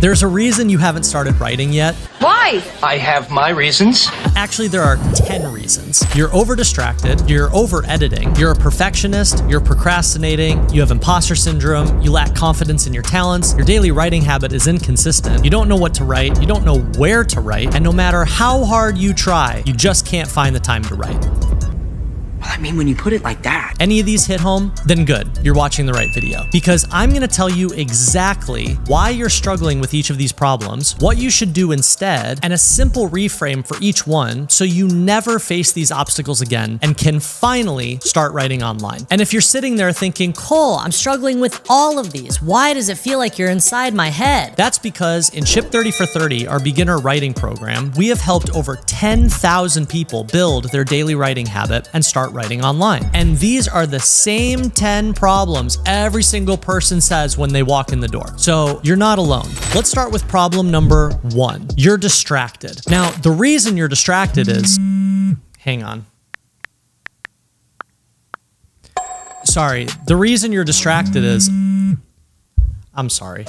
There's a reason you haven't started writing yet. Why? I have my reasons. Actually, there are 10 reasons. You're overdistracted, you're over-editing, you're a perfectionist, you're procrastinating, you have imposter syndrome, you lack confidence in your talents, your daily writing habit is inconsistent, you don't know what to write, you don't know where to write, and no matter how hard you try, you just can't find the time to write. I mean, when you put it like that. Any of these hit home? Then good, you're watching the right video. Because I'm gonna tell you exactly why you're struggling with each of these problems, what you should do instead, and a simple reframe for each one so you never face these obstacles again and can finally start writing online. And if you're sitting there thinking, Cole, I'm struggling with all of these. Why does it feel like you're inside my head? That's because in Ship 30 for 30, our beginner writing program, we have helped over 10,000 people build their daily writing habit and start writing online. And these are the same 10 problems every single person says when they walk in the door. So you're not alone. Let's start with problem number 1. You're distracted. Now, the reason you're distracted is, hang on. Sorry, the reason you're distracted is, I'm sorry.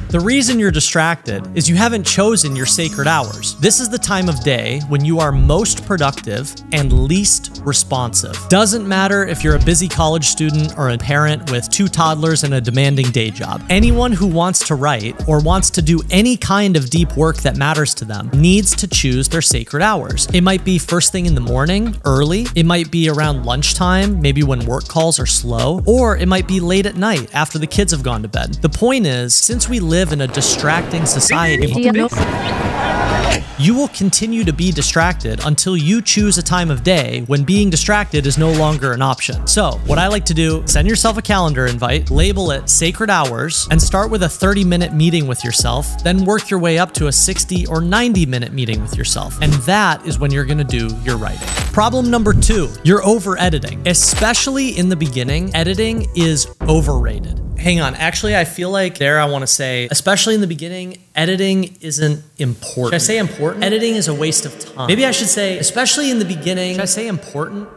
The reason you're distracted is you haven't chosen your sacred hours. This is the time of day when you are most productive and least responsive. Doesn't matter if you're a busy college student or a parent with 2 toddlers and a demanding day job. Anyone who wants to write or wants to do any kind of deep work that matters to them needs to choose their sacred hours. It might be first thing in the morning, early. It might be around lunchtime, maybe when work calls are slow, or it might be late at night after the kids have gone to bed. The point is, since we live in a distracting society, you will continue to be distracted until you choose a time of day when being distracted is no longer an option. So what I like to do, send yourself a calendar invite, label it sacred hours, and start with a 30-minute meeting with yourself, then work your way up to a 60 or 90-minute meeting with yourself. And that is when you're gonna do your writing. Problem number 2, you're over-editing. Especially in the beginning, editing is overrated. Hang on, actually, I feel like I want to say, especially in the beginning, editing isn't important. Should I say important? Editing is a waste of time. Maybe I should say, especially in the beginning, should I say important?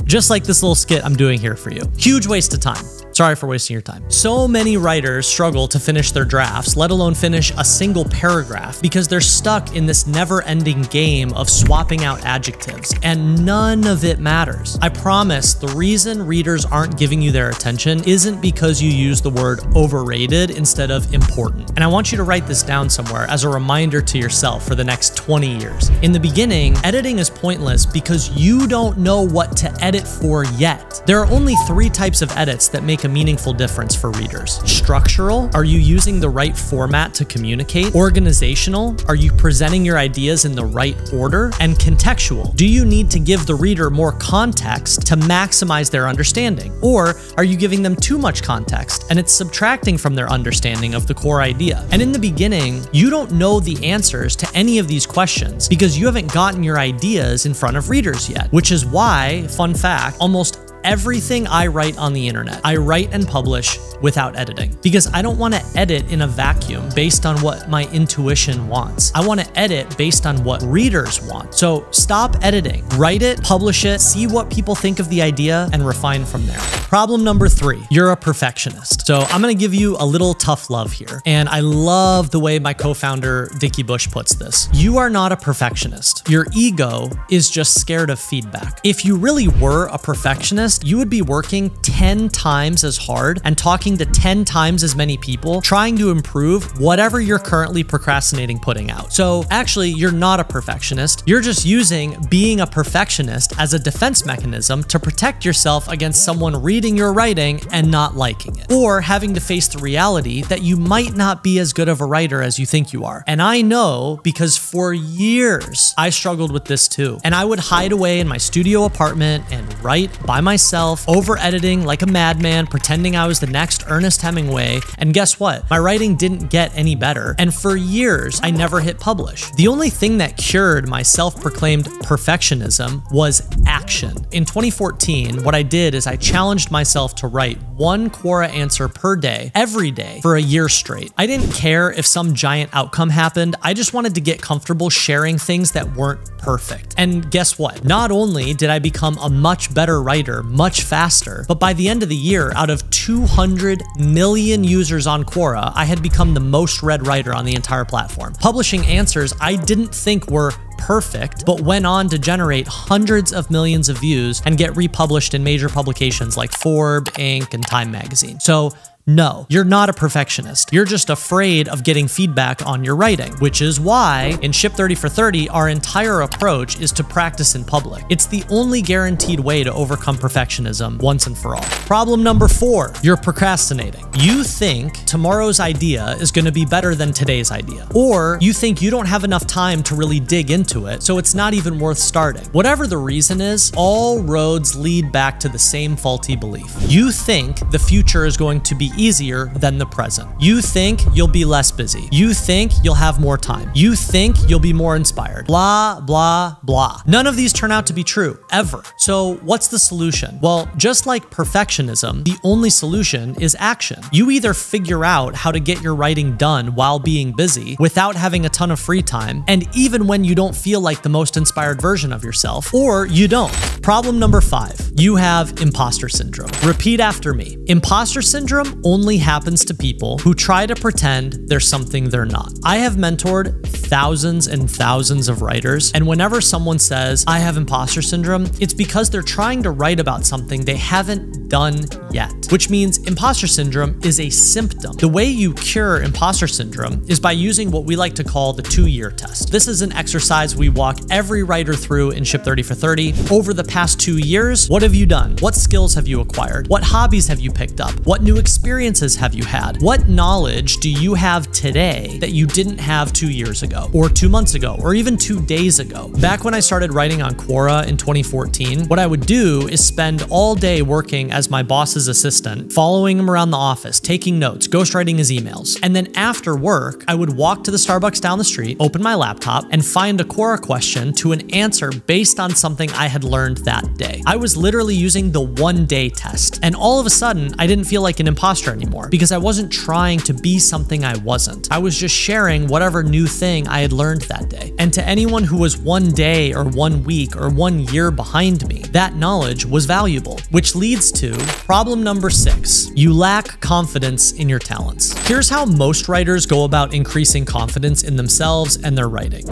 Just like this little skit I'm doing here for you. Huge waste of time. Sorry for wasting your time. So many writers struggle to finish their drafts, let alone finish a single paragraph, because they're stuck in this never-ending game of swapping out adjectives, and none of it matters. I promise the reason readers aren't giving you their attention isn't because you use the word overrated instead of important. And I want you to write this down somewhere as a reminder to yourself for the next 20 years. In the beginning, editing is pointless because you don't know what to edit for yet. There are only 3 types of edits that make a meaningful difference for readers. Structural, are you using the right format to communicate? Organizational, are you presenting your ideas in the right order? And contextual, do you need to give the reader more context to maximize their understanding? Or are you giving them too much context and it's subtracting from their understanding of the core idea? And in the beginning, you don't know the answers to any of these questions because you haven't gotten your ideas in front of readers yet, which is why, fun fact, almost everything I write on the internet, I write and publish without editing because I don't want to edit in a vacuum based on what my intuition wants. I want to edit based on what readers want. So stop editing, write it, publish it, see what people think of the idea, and refine from there. Problem number 3, you're a perfectionist. So I'm going to give you a little tough love here. And I love the way my co-founder Dickie Bush puts this. You are not a perfectionist. Your ego is just scared of feedback. If you really were a perfectionist, you would be working 10 times as hard and talking to 10 times as many people trying to improve whatever you're currently procrastinating putting out. So actually, you're not a perfectionist. You're just using being a perfectionist as a defense mechanism to protect yourself against someone reading your writing and not liking it, or having to face the reality that you might not be as good of a writer as you think you are. And I know because for years, I struggled with this too. And I would hide away in my studio apartment and write by myself, over-editing like a madman, pretending I was the next Ernest Hemingway, and guess what? My writing didn't get any better, and for years, I never hit publish. The only thing that cured my self-proclaimed perfectionism was action. In 2014, what I did is I challenged myself to write 1 Quora answer per day, every day, for a year straight. I didn't care if some giant outcome happened, I just wanted to get comfortable sharing things that weren't perfect. And guess what? Not only did I become a much better writer much faster. But by the end of the year, out of 200 million users on Quora, I had become the most read writer on the entire platform, publishing answers I didn't think were perfect, but went on to generate hundreds of millions of views and get republished in major publications like Forbes, Inc., and Time magazine. So no, you're not a perfectionist. You're just afraid of getting feedback on your writing, which is why in Ship 30 for 30, our entire approach is to practice in public. It's the only guaranteed way to overcome perfectionism once and for all. Problem number 4, you're procrastinating. You think tomorrow's idea is going to be better than today's idea, or you think you don't have enough time to really dig into it, so it's not even worth starting. Whatever the reason is, all roads lead back to the same faulty belief. You think the future is going to be easier than the present. You think you'll be less busy. You think you'll have more time. You think you'll be more inspired. Blah, blah, blah. None of these turn out to be true, ever. So what's the solution? Well, just like perfectionism, the only solution is action. You either figure out how to get your writing done while being busy without having a ton of free time, and even when you don't feel like the most inspired version of yourself, or you don't. Problem number 5, you have imposter syndrome. Repeat after me. Imposter syndrome only happens to people who try to pretend they're something they're not. I have mentored thousands and thousands of writers, and whenever someone says, I have imposter syndrome, it's because they're trying to write about something they haven't done yet, which means imposter syndrome is a symptom. The way you cure imposter syndrome is by using what we like to call the 2-year test. This is an exercise we walk every writer through in Ship 30 for 30. Over the past 2 years, what have you done? What skills have you acquired? What hobbies have you picked up? What new experiences have you had? What knowledge do you have today that you didn't have 2 years ago, or 2 months ago, or even 2 days ago? Back when I started writing on Quora in 2014, what I would do is spend all day working as my boss's assistant, following him around the office, taking notes, ghostwriting his emails. And then after work, I would walk to the Starbucks down the street, open my laptop, and find a Quora question to an answer based on something I had learned that day. I was literally using the 1-day test. And all of a sudden, I didn't feel like an imposter anymore because I wasn't trying to be something I wasn't. I was just sharing whatever new thing I had learned that day. And to anyone who was 1 day or 1 week or 1 year behind me, that knowledge was valuable, which leads to problem number 6. You lack confidence in your talents. Here's how most writers go about increasing confidence in themselves and their writing.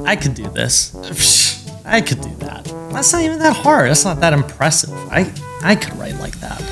I could do this. I could do that. That's not even that hard. That's not that impressive. I could write like that.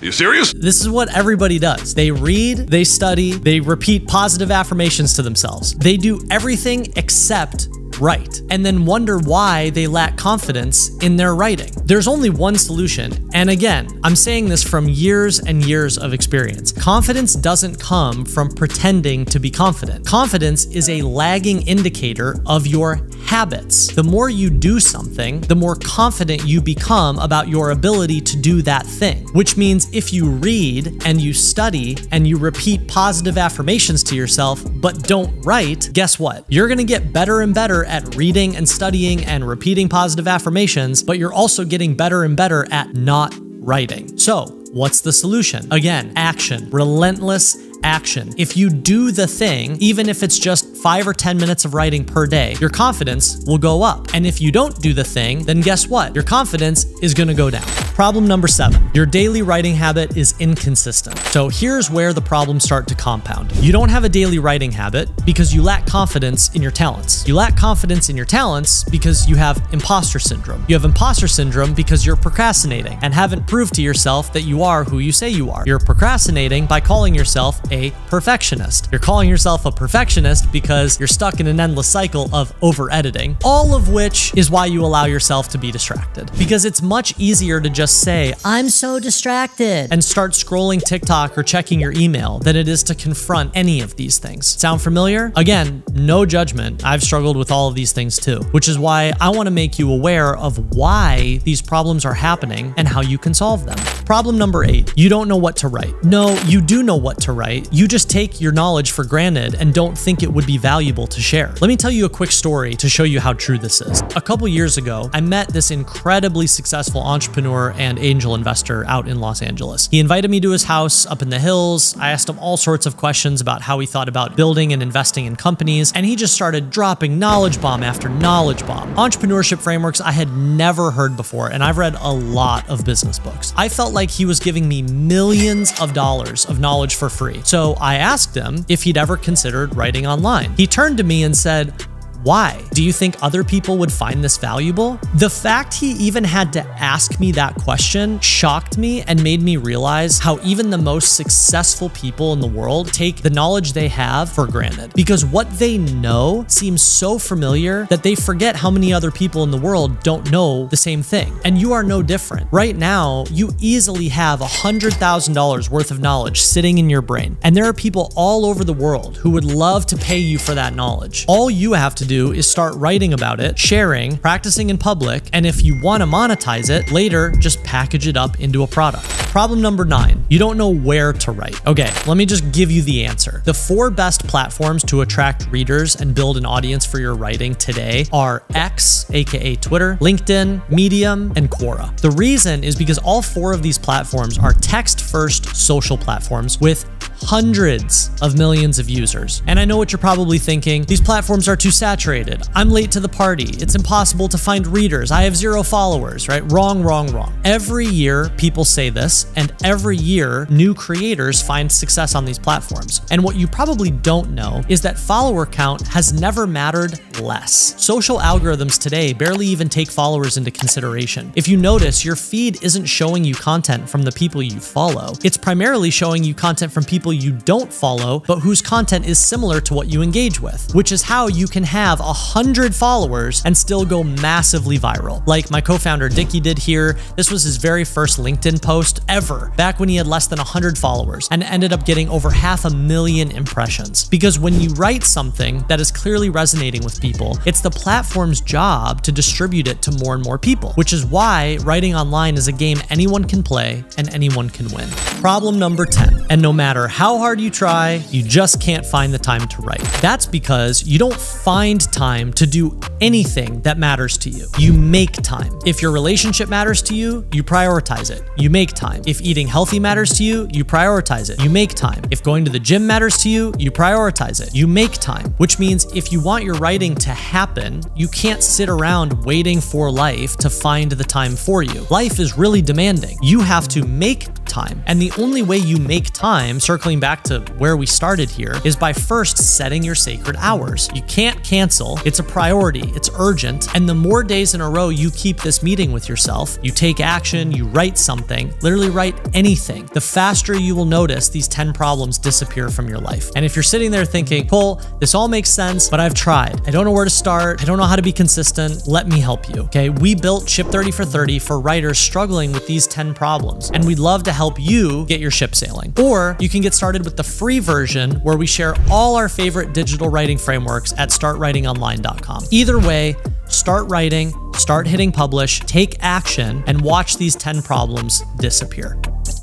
You serious? This is what everybody does. They read, they study, they repeat positive affirmations to themselves. They do everything except write, and then wonder why they lack confidence in their writing. There's only one solution, and again, I'm saying this from years and years of experience. Confidence doesn't come from pretending to be confident. Confidence is a lagging indicator of your habits. The more you do something, the more confident you become about your ability to do that thing, which means if you read and you study and you repeat positive affirmations to yourself but don't write, guess what? You're gonna get better and better at reading and studying and repeating positive affirmations, but you're also getting better and better at not writing. So, what's the solution? Again, action, relentless action. If you do the thing, even if it's just 5 or 10 minutes of writing per day, your confidence will go up. And if you don't do the thing, then guess what? Your confidence is gonna go down. Problem number 7, your daily writing habit is inconsistent. So here's where the problems start to compound. You don't have a daily writing habit because you lack confidence in your talents. You lack confidence in your talents because you have imposter syndrome. You have imposter syndrome because you're procrastinating and haven't proved to yourself that you are who you say you are. You're procrastinating by calling yourself a perfectionist. You're calling yourself a perfectionist because you're stuck in an endless cycle of over-editing, all of which is why you allow yourself to be distracted. Because it's much easier to just say, I'm so distracted, and start scrolling TikTok or checking your email than it is to confront any of these things. Sound familiar? Again, no judgment. I've struggled with all of these things too, which is why I want to make you aware of why these problems are happening and how you can solve them. Problem number 8, you don't know what to write. No, you do know what to write. You just take your knowledge for granted and don't think it would be be valuable to share. Let me tell you a quick story to show you how true this is. A couple years ago, I met this incredibly successful entrepreneur and angel investor out in Los Angeles. He invited me to his house up in the hills. I asked him all sorts of questions about how he thought about building and investing in companies, and he just started dropping knowledge bomb after knowledge bomb. Entrepreneurship frameworks I had never heard before, and I've read a lot of business books. I felt like he was giving me millions of dollars of knowledge for free. So I asked him if he'd ever considered writing online. He turned to me and said, "Why? Do you think other people would find this valuable?" The fact he even had to ask me that question shocked me and made me realize how even the most successful people in the world take the knowledge they have for granted, because what they know seems so familiar that they forget how many other people in the world don't know the same thing. And you are no different. Right now, you easily have $100,000 worth of knowledge sitting in your brain, and there are people all over the world who would love to pay you for that knowledge. All you have to do is start writing about it, sharing, practicing in public, and if you want to monetize it, later just package it up into a product. Problem number 9, you don't know where to write. Okay, let me just give you the answer. The 4 best platforms to attract readers and build an audience for your writing today are X, aka Twitter, LinkedIn, Medium, and Quora. The reason is because all 4 of these platforms are text-first social platforms with hundreds of millions of users. And I know what you're probably thinking, these platforms are too saturated. I'm late to the party. It's impossible to find readers. I have 0 followers, right? Wrong, wrong, wrong. Every year people say this, and every year new creators find success on these platforms. And what you probably don't know is that follower count has never mattered less. Social algorithms today barely even take followers into consideration. If you notice, your feed isn't showing you content from the people you follow. It's primarily showing you content from people you don't follow, but whose content is similar to what you engage with, which is how you can have 100 followers and still go massively viral. Like my co-founder Dickie did here. This was his very first LinkedIn post ever, back when he had less than 100 followers, and ended up getting over 500,000 impressions. Because when you write something that is clearly resonating with people, it's the platform's job to distribute it to more and more people, which is why writing online is a game anyone can play and anyone can win. Problem number 10, and no matter how hard you try, you just can't find the time to write. That's because you don't find time to do anything that matters to you. You make time. If your relationship matters to you, you prioritize it. You make time. If eating healthy matters to you, you prioritize it. You make time. If going to the gym matters to you, you prioritize it. You make time, which means if you want your writing to happen, you can't sit around waiting for life to find the time for you. Life is really demanding. You have to make time. And the only way you make time, circling back to where we started here, is by first setting your sacred hours. You can't cancel. It's a priority. It's urgent. And the more days in a row you keep this meeting with yourself, you take action, you write something, literally write anything, the faster you will notice these 10 problems disappear from your life. And if you're sitting there thinking, Cole, this all makes sense, but I've tried. I don't know where to start. I don't know how to be consistent. Let me help you. Okay. We built Ship 30 for 30 for writers struggling with these 10 problems. And we'd love to help you get your ship sailing. Or you can get started with the free version where we share all our favorite digital writing frameworks at startwritingonline.com. Either way, start writing, start hitting publish, take action, and watch these 10 problems disappear.